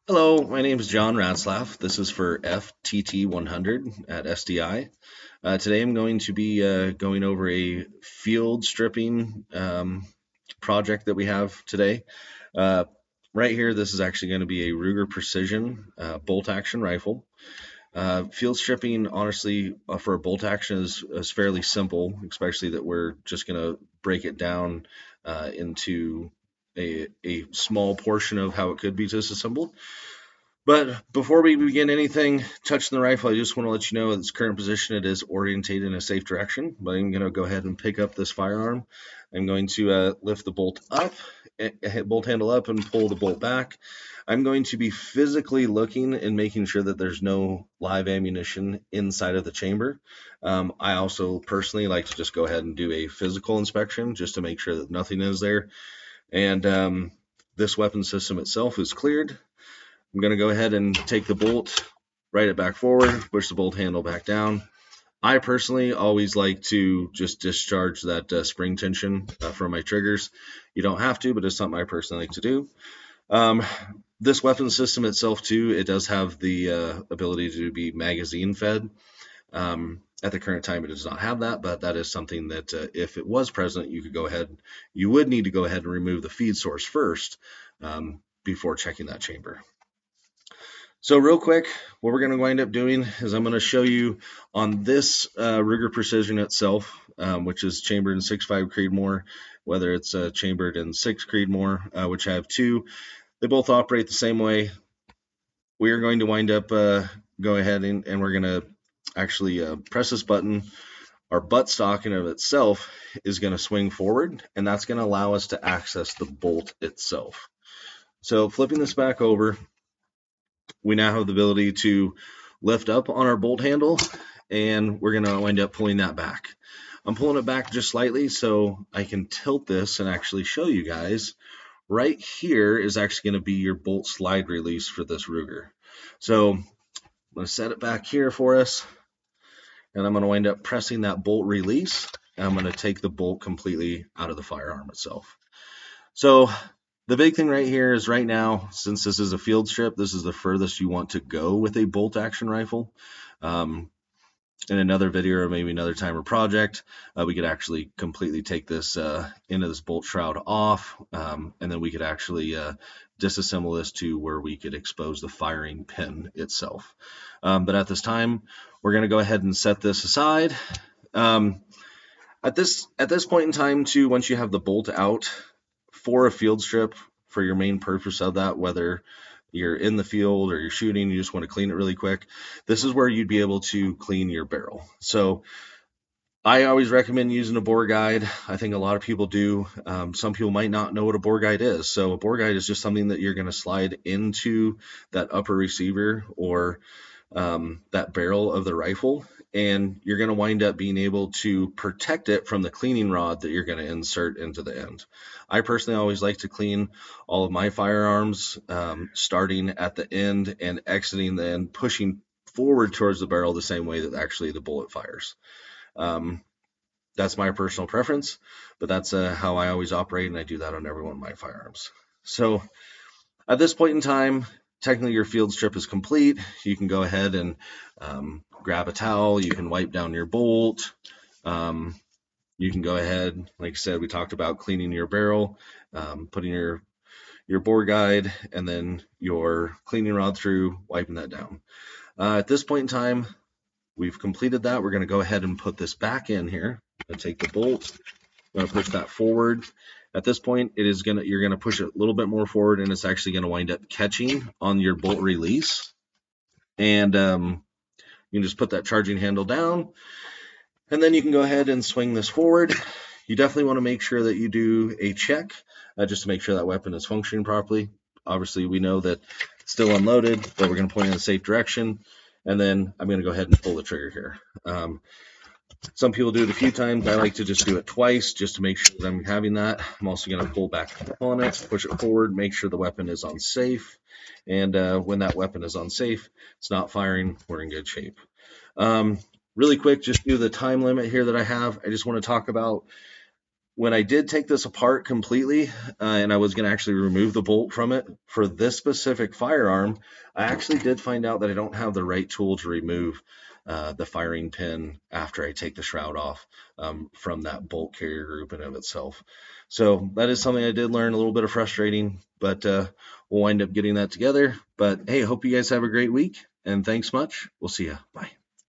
Hello, my name is John Ratzlaff. This is for FTT 100 at SDI. Today I'm going to be going over a field stripping project that we have today. Uh, right here, this is actually going to be a Ruger Precision bolt action rifle. Field stripping, honestly, for a bolt action is fairly simple, especially that we're just going to break it down into a small portion of how it could be disassembled. But before we begin anything touching the rifle, I just want to let you know its current position. It is orientated in a safe direction, but I'm going to go ahead and pick up this firearm. I'm going to lift the bolt up, bolt handle up, and pull the bolt back. I'm going to be physically looking and making sure that there's no live ammunition inside of the chamber. I also personally like to just go ahead and do a physical inspection just to make sure that nothing is there. And this weapon system itself is cleared. I'm going to go ahead and take the bolt, right it back forward, push the bolt handle back down. I personally always like to just discharge that spring tension from my triggers. You don't have to, but it's something I personally like to do. Um, this weapon system itself, too, it does have the ability to be magazine fed. At the current time, it does not have that, but that is something that if it was present, you would need to go ahead and remove the feed source first before checking that chamber. So real quick, what we're going to wind up doing is I'm going to show you on this Ruger Precision itself, which is chambered in 6.5 Creedmoor, whether it's chambered in 6 Creedmoor, which I have two. They both operate the same way. We are going to wind up go ahead and we're going to actually press this button. Our buttstock in of itself is going to swing forward, and that's going to allow us to access the bolt itself. So flipping this back over, we now have the ability to lift up on our bolt handle, and we're going to wind up pulling that back. I'm pulling it back just slightly so I can tilt this and actually show you guys. Right here is actually going to be your bolt slide release for this Ruger. So I'm going to set it back here for us, and I'm going to wind up pressing that bolt release, and I'm going to take the bolt completely out of the firearm itself. So the big thing right here is right now, since this is a field strip, this is the furthest you want to go with a bolt action rifle. In another video or maybe another time or project, we could actually completely take this into this bolt shroud off, and then we could actually disassemble this to where we could expose the firing pin itself. But at this time, we're going to go ahead and set this aside. At this point in time, too, once you have the bolt out, for a field strip, for your main purpose of that, whether you're in the field or you're shooting, you just want to clean it really quick, this is where you'd be able to clean your barrel. So I always recommend using a bore guide. I think a lot of people do. Some people might not know what a bore guide is. So a bore guide is just something that you're going to slide into that upper receiver or that barrel of the rifle, and you're going to wind up being able to protect it from the cleaning rod that you're going to insert into the end. I personally always like to clean all of my firearms starting at the end and exiting the end, pushing forward towards the barrel the same way that actually the bullet fires. That's my personal preference, but that's how I always operate, and I do that on every one of my firearms. So at this point in time, technically your field strip is complete. You can go ahead and grab a towel. You can wipe down your bolt. You can go ahead, like I said, we talked about cleaning your barrel, putting your bore guide, and then your cleaning rod through, wiping that down. At this point in time, we've completed that. We're going to go ahead and put this back in here. I'm going to take the bolt. I'm going to push that forward. At this point, you're going to push it a little bit more forward, and it's actually going to wind up catching on your bolt release. And you can just put that charging handle down, and then you can go ahead and swing this forward. You definitely want to make sure that you do a check just to make sure that weapon is functioning properly. Obviously, we know that it's still unloaded, but we're going to point in a safe direction. And then I'm going to go ahead and pull the trigger here. Some people do it a few times. I like to just do it twice just to make sure that I'm having that. I'm also going to pull back on it, push it forward, make sure the weapon is on safe. And when that weapon is on safe, it's not firing, we're in good shape. Really quick, just do the time limit here that I have. I just want to talk about when I did take this apart completely, and I was going to actually remove the bolt from it for this specific firearm, I actually did find out that I don't have the right tool to remove the firing pin after I take the shroud off from that bolt carrier group in of itself. So that is something I did learn, a little bit of frustrating, but we'll wind up getting that together. But hey, hope you guys have a great week, and thanks much. We'll see ya. Bye.